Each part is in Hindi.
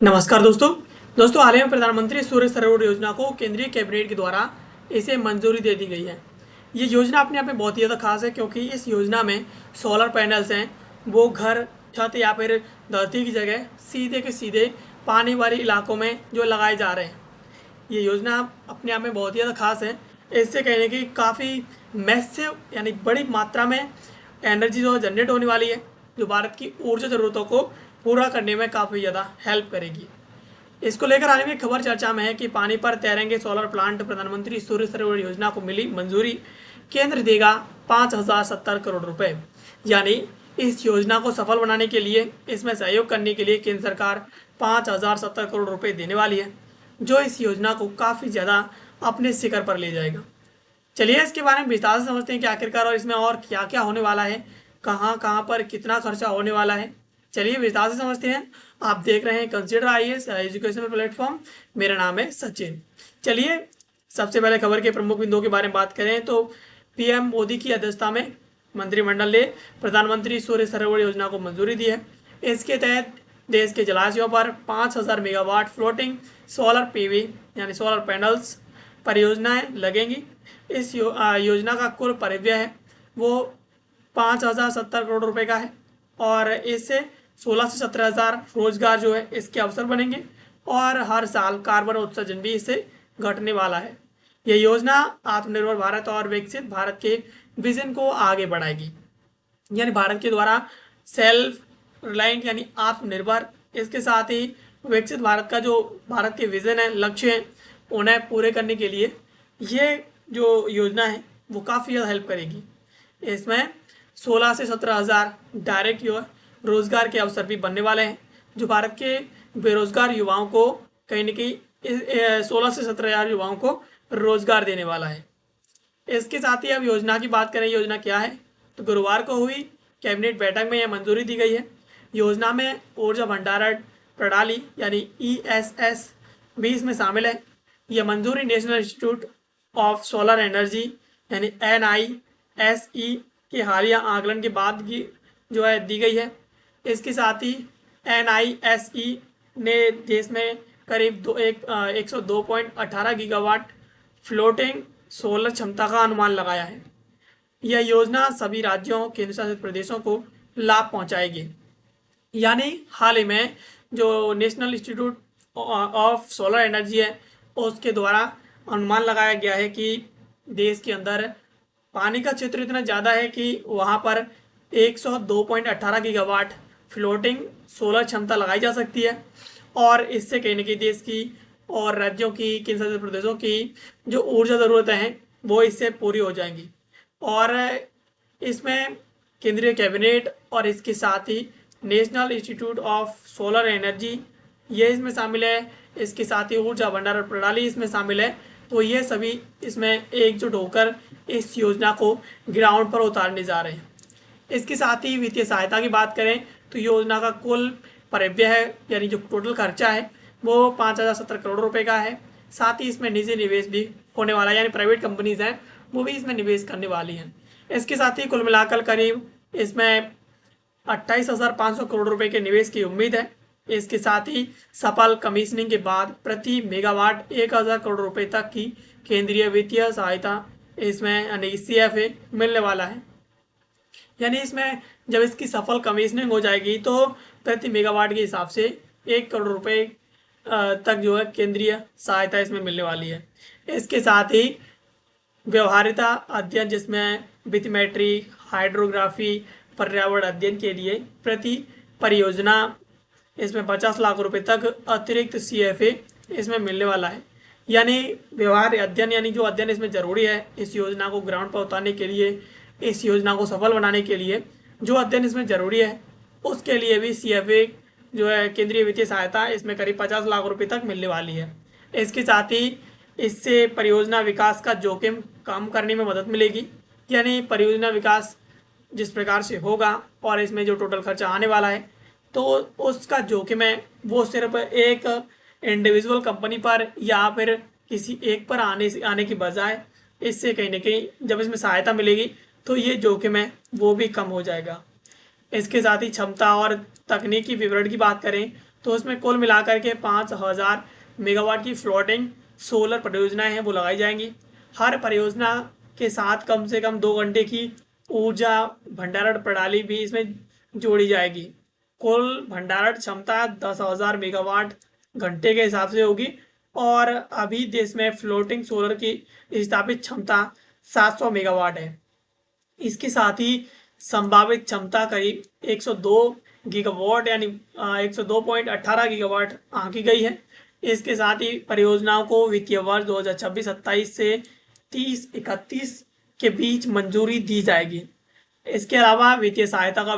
नमस्कार दोस्तों हाल ही में प्रधानमंत्री सूर्य सरोवर योजना को केंद्रीय कैबिनेट के द्वारा इसे मंजूरी दे दी गई है। ये योजना अपने आप में बहुत ही ज़्यादा खास है क्योंकि इस योजना में सोलर पैनल्स हैं, वो घर, छत या फिर धरती की जगह सीधे के सीधे पानी वाले इलाकों में जो लगाए जा रहे हैं। ये योजना अपने आप में बहुत ही ज़्यादा खास है। इससे कहने की काफ़ी मैसिव यानी बड़ी मात्रा में एनर्जी जो जनरेट होने वाली है, जो भारत की ऊर्जा ज़रूरतों को पूरा करने में काफ़ी ज़्यादा हेल्प करेगी। इसको लेकर हाल ही में खबर चर्चा में है कि पानी पर तैरेंगे सोलर प्लांट, प्रधानमंत्री सूर्य सरोवर योजना को मिली मंजूरी, केंद्र देगा 5,070 करोड़ रुपए। यानी इस योजना को सफल बनाने के लिए, इसमें सहयोग करने के लिए केंद्र सरकार 5,070 करोड़ रुपए देने वाली है, जो इस योजना को काफ़ी ज़्यादा अपने शिखर पर ले जाएगा। चलिए इसके बारे में विस्तार से समझते हैं कि आखिरकार और इसमें और क्या क्या होने वाला है, कहाँ कहाँ पर कितना खर्चा होने वाला है। चलिए विस्तार से समझते हैं। आप देख रहे हैं कंसिडर आईएएस एजुकेशनल प्लेटफॉर्म। मेरा नाम है सचिन। चलिए सबसे पहले खबर के प्रमुख बिंदुओं के बारे में बात करें तो पीएम मोदी की अध्यक्षता में मंत्रिमंडल ने प्रधानमंत्री सूर्य सरोवर योजना को मंजूरी दी है। इसके तहत देश के जलाशयों पर 5,000 मेगावाट फ्लोटिंग सोलर पीवी यानी सोलर पैनल्स परियोजनाएं लगेंगी। इस योजना का कुल परिव्यय है वो 5,070 करोड़ रुपए का है और इससे 16 से 17,000 रोजगार जो है इसके अवसर बनेंगे और हर साल कार्बन उत्सर्जन भी इससे घटने वाला है। यह योजना आत्मनिर्भर भारत और विकसित भारत के विजन को आगे बढ़ाएगी। यानी भारत के द्वारा सेल्फ रिलायंट यानी आत्मनिर्भर, इसके साथ ही विकसित भारत का जो भारत के विजन है, लक्ष्य हैं, उन्हें पूरे करने के लिए ये जो योजना है वो काफ़ी ज़्यादा हेल्प करेगी। इसमें 16 से 17,000 डायरेक्ट रोजगार के अवसर भी बनने वाले हैं, जो भारत के बेरोजगार युवाओं को कहीं ना कहीं 16 से 17,000 युवाओं को रोजगार देने वाला है। इसके साथ ही अब योजना की बात करें, योजना क्या है तो गुरुवार को हुई कैबिनेट बैठक में यह मंजूरी दी गई है। योजना में ऊर्जा भंडारण प्रणाली यानी ESS भी इसमें शामिल है। यह मंजूरी national institute of solar energy यानी NISE के हालिया आकलन के बाद की जो है दी गई है। इसके साथ ही NISE ने देश में करीब 102.18 गीगावाट फ्लोटिंग सोलर क्षमता का अनुमान लगाया है। यह योजना सभी राज्यों, केंद्र शासित प्रदेशों को लाभ पहुंचाएगी। यानी हाल ही में जो national institute of solar energy है उसके द्वारा अनुमान लगाया गया है कि देश के अंदर पानी का क्षेत्र इतना ज़्यादा है कि वहाँ पर 102.18 गीगावाट फ्लोटिंग सोलर क्षमता लगाई जा सकती है और इससे कहीं ना कहीं देश की और राज्यों की, केंद्र शासित प्रदेशों की जो ऊर्जा ज़रूरतें हैं वो इससे पूरी हो जाएंगी। और इसमें केंद्रीय कैबिनेट और इसके साथ ही national institute of solar energy ये इसमें शामिल है। इसके साथ ही ऊर्जा भंडारण प्रणाली इसमें शामिल है। तो ये सभी इसमें एकजुट होकर इस योजना को ग्राउंड पर उतारने जा रहे हैं। इसके साथ ही वित्तीय सहायता की बात करें तो योजना का कुल परिव्यय है यानी जो टोटल खर्चा है वो 5,070 करोड़ रुपए का है। साथ ही इसमें निजी निवेश भी होने वाला है, यानी प्राइवेट कंपनीज हैं वो भी इसमें निवेश करने वाली हैं। इसके साथ ही कुल मिलाकर करीब इसमें 28,500 करोड़ रुपए के निवेश की उम्मीद है। इसके साथ ही सफल कमीशनिंग के बाद प्रति मेगावाट 1,000 करोड़ रुपए तक की केंद्रीय वित्तीय सहायता इसमें यानी CFA मिलने वाला है। यानी इसमें जब इसकी सफल कमीशनिंग हो जाएगी तो प्रति मेगावाट के हिसाब से 1 करोड़ रुपए तक जो है केंद्रीय सहायता इसमें मिलने वाली है। इसके साथ ही व्यवहारिता अध्ययन जिसमें विथिमेट्री, हाइड्रोग्राफी, पर्यावरण अध्ययन के लिए प्रति परियोजना इसमें 50 लाख रुपए तक अतिरिक्त CFA इसमें मिलने वाला है। यानी व्यवहार अध्ययन यानी जो अध्ययन इसमें ज़रूरी है इस योजना को ग्राउंड पर उतारने के लिए, इस योजना को सफल बनाने के लिए जो अध्ययन इसमें ज़रूरी है उसके लिए भी CFA जो है केंद्रीय वित्तीय सहायता इसमें करीब 50 लाख रुपए तक मिलने वाली है। इसके साथ ही इससे परियोजना विकास का जोखिम कम करने में मदद मिलेगी। यानी परियोजना विकास जिस प्रकार से होगा और इसमें जो टोटल खर्चा आने वाला है तो उसका जोखिम है वो सिर्फ एक इंडिविजुअल कंपनी पर या फिर किसी एक पर आने की बजाय इससे कहीं ना कहीं जब इसमें सहायता मिलेगी तो ये जोखिम है वो भी कम हो जाएगा। इसके साथ ही क्षमता और तकनीकी विवरण की बात करें तो उसमें कुल मिलाकर के 5000 मेगावाट की फ्लोटिंग सोलर परियोजनाएं हैं वो लगाई जाएंगी। हर परियोजना के साथ कम से कम 2 घंटे की ऊर्जा भंडारण प्रणाली भी इसमें जोड़ी जाएगी। कुल भंडारण क्षमता 10,000 मेगावाट घंटे के हिसाब से होगी। और अभी देश में फ्लोटिंग सोलर की स्थापित क्षमता 700 मेगावाट है। इसके साथ ही संभावित क्षमता करीब 102 गीगावाट यानी 102.18 गीगावाट आंकी गई है। इसके साथ ही परियोजनाओं को वित्तीय वर्ष 2026-27 से 30-31 के बीच मंजूरी दी जाएगी। इसके अलावा वित्तीय सहायता का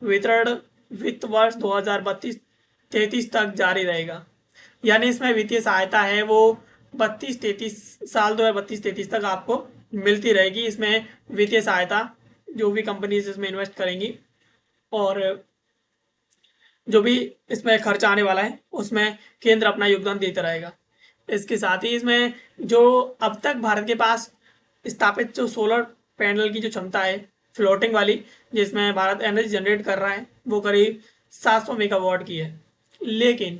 वितरण वित्त वर्ष 2032-33 तक जारी रहेगा। यानी इसमें वित्तीय सहायता है वो 32-33 साल 2032-33 तक आपको मिलती रहेगी। इसमें वित्तीय सहायता जो भी कंपनीज इसमें इन्वेस्ट करेंगी और जो भी इसमें खर्च आने वाला है उसमें केंद्र अपना योगदान देता रहेगा। इसके साथ ही इसमें जो अब तक भारत के पास स्थापित जो सोलर पैनल की जो क्षमता है फ्लोटिंग वाली, जिसमें भारत एनर्जी जनरेट कर रहा है, वो करीब 700 मेगावाट की है। लेकिन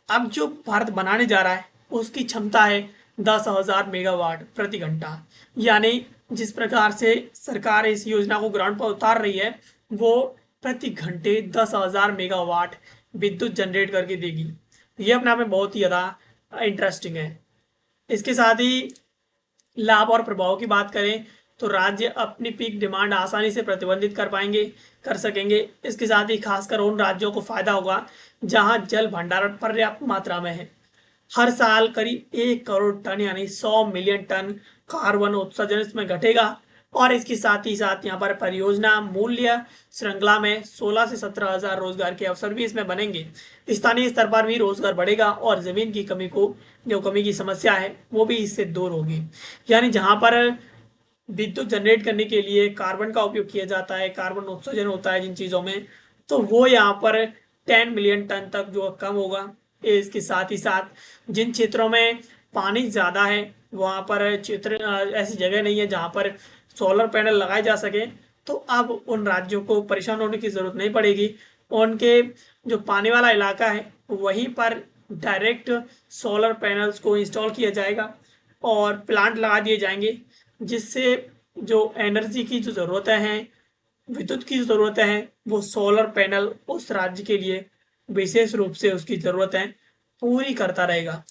अब जो भारत बनाने जा रहा है उसकी क्षमता है 10,000 मेगावाट प्रति घंटा। यानी जिस प्रकार से सरकार इस योजना को ग्राउंड पर उतार रही है वो प्रति घंटे 10,000 मेगावाट विद्युत जनरेट करके देगी। ये अपने आप में बहुत ही ज़्यादा इंटरेस्टिंग है। इसके साथ ही लाभ और प्रभाव की बात करें तो राज्य अपनी पीक डिमांड आसानी से प्रतिबंधित कर सकेंगे। इसके साथ ही खासकर उन राज्यों को फायदा होगा जहां जल भंडारण पर्याप्त मात्रा में है। हर साल करीब 1 करोड़ टन यानी 100 मिलियन टन कार्बन उत्सर्जन इसमें घटेगा। और इसके साथ ही साथ यहाँ पर परियोजना मूल्य श्रृंखला में 16 से 17 हजार रोजगार के अवसर भी इसमें बनेंगे। स्थानीय स्तर पर भी रोजगार बढ़ेगा और जमीन की कमी की समस्या है वो भी इससे दूर होगी। यानी जहाँ पर विद्युत जनरेट करने के लिए कार्बन का उपयोग किया जाता है, कार्बन उत्सर्जन होता है जिन चीज़ों में, तो वो यहाँ पर 10 मिलियन टन तक जो कम होगा। इसके साथ ही साथ जिन क्षेत्रों में पानी ज़्यादा है वहाँ पर ऐसी जगह नहीं है जहाँ पर सोलर पैनल लगाए जा सके, तो अब उन राज्यों को परेशान होने की ज़रूरत नहीं पड़ेगी। उनके जो पानी वाला इलाका है वहीं पर डायरेक्ट सोलर पैनल्स को इंस्टॉल किया जाएगा और प्लांट लगा दिए जाएंगे, जिससे जो एनर्जी की जो ज़रूरतें हैं, विद्युत की ज़रूरतें हैं, वो सोलर पैनल उस राज्य के लिए विशेष रूप से उसकी ज़रूरतें पूरी करता रहेगा।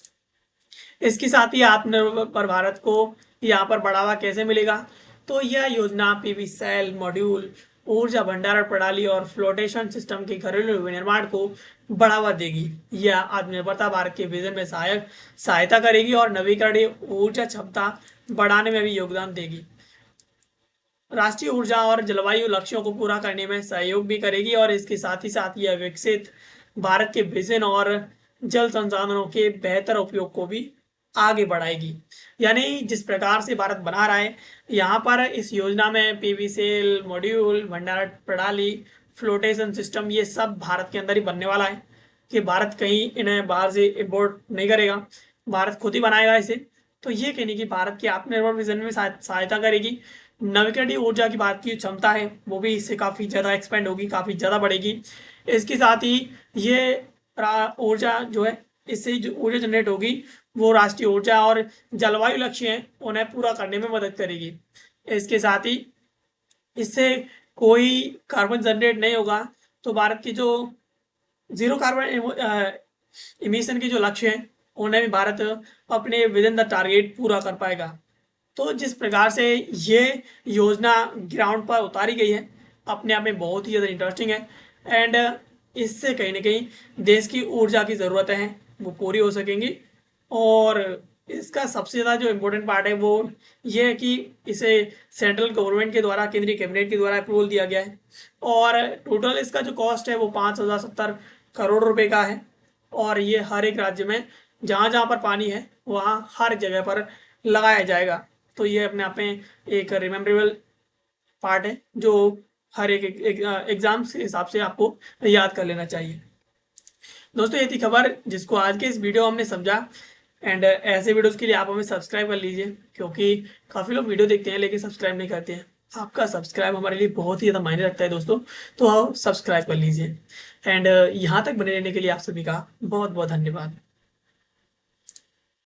इसके साथ ही आत्मनिर्भर भारत को यहाँ पर बढ़ावा कैसे मिलेगा, तो यह योजना पीवी सेल मॉड्यूल, ऊर्जा भंडारण प्रणाली और फ्लोटेशन सिस्टम के घरेलू विनिर्माण को बढ़ावा देगी। यह आत्मनिर्भरता भारत के विजन में सहायता करेगी और नवीकरणीय ऊर्जा क्षमता बढ़ाने में भी योगदान देगी। राष्ट्रीय ऊर्जा और जलवायु लक्ष्यों को पूरा करने में सहयोग भी करेगी और इसके साथ ही साथ यह विकसित भारत के विजन और जल संसाधनों के बेहतर उपयोग को भी आगे बढ़ाएगी। यानी जिस प्रकार से भारत बना रहा है, यहाँ पर इस योजना में पीवी सेल मॉड्यूल, भंडारण प्रणाली, फ्लोटेशन सिस्टम, ये सब भारत के अंदर ही बनने वाला है कि भारत कहीं इन्हें बाहर से इम्पोर्ट नहीं करेगा, भारत खुद ही बनाएगा इसे। तो ये कहने की भारत के आत्मनिर्भर विजन में सहायता करेगी। नवीकरणीय ऊर्जा की भारत की क्षमता है वो भी इससे काफ़ी ज़्यादा एक्सपेंड होगी, काफ़ी ज़्यादा बढ़ेगी। इसके साथ ही ये ऊर्जा जो है, इससे जो ऊर्जा जनरेट होगी वो राष्ट्रीय ऊर्जा और जलवायु लक्ष्य हैं उन्हें पूरा करने में मदद करेगी। इसके साथ ही इससे कोई कार्बन जनरेट नहीं होगा, तो भारत की जो जीरो कार्बन इमिशन के जो लक्ष्य हैं उन्हें भी भारत अपने विद इन द टारगेट पूरा कर पाएगा। तो जिस प्रकार से ये योजना ग्राउंड पर उतारी गई है अपने आप में बहुत ही ज़्यादा इंटरेस्टिंग है। एंड इससे कहीं ना कहीं देश की ऊर्जा की ज़रूरतें हैं वो पूरी हो सकेंगी। और इसका सबसे ज़्यादा जो इम्पोर्टेंट पार्ट है वो ये है कि इसे सेंट्रल गवर्नमेंट के द्वारा, केंद्रीय कैबिनेट के द्वारा अप्रूवल दिया गया है और टोटल इसका जो कॉस्ट है वो 5,070 करोड़ रुपए का है। और ये हर एक राज्य में जहाँ जहाँ पर पानी है वहाँ हर जगह पर लगाया जाएगा। तो ये अपने आप में एक रिमेम्बरेबल पार्ट है जो हर एक एग्जाम्स के हिसाब से आपको याद कर लेना चाहिए। दोस्तों ये थी खबर जिसको आज के इस वीडियो हमने समझा। एंड ऐसे वीडियोस के लिए आप हमें सब्सक्राइब कर लीजिए, क्योंकि काफ़ी लोग वीडियो देखते हैं लेकिन सब्सक्राइब नहीं करते हैं। आपका सब्सक्राइब हमारे लिए बहुत ही ज़्यादा मायने रखता है दोस्तों, तो आप सब्सक्राइब कर लीजिए। एंड यहाँ तक बने रहने के लिए आप सभी का बहुत बहुत धन्यवाद।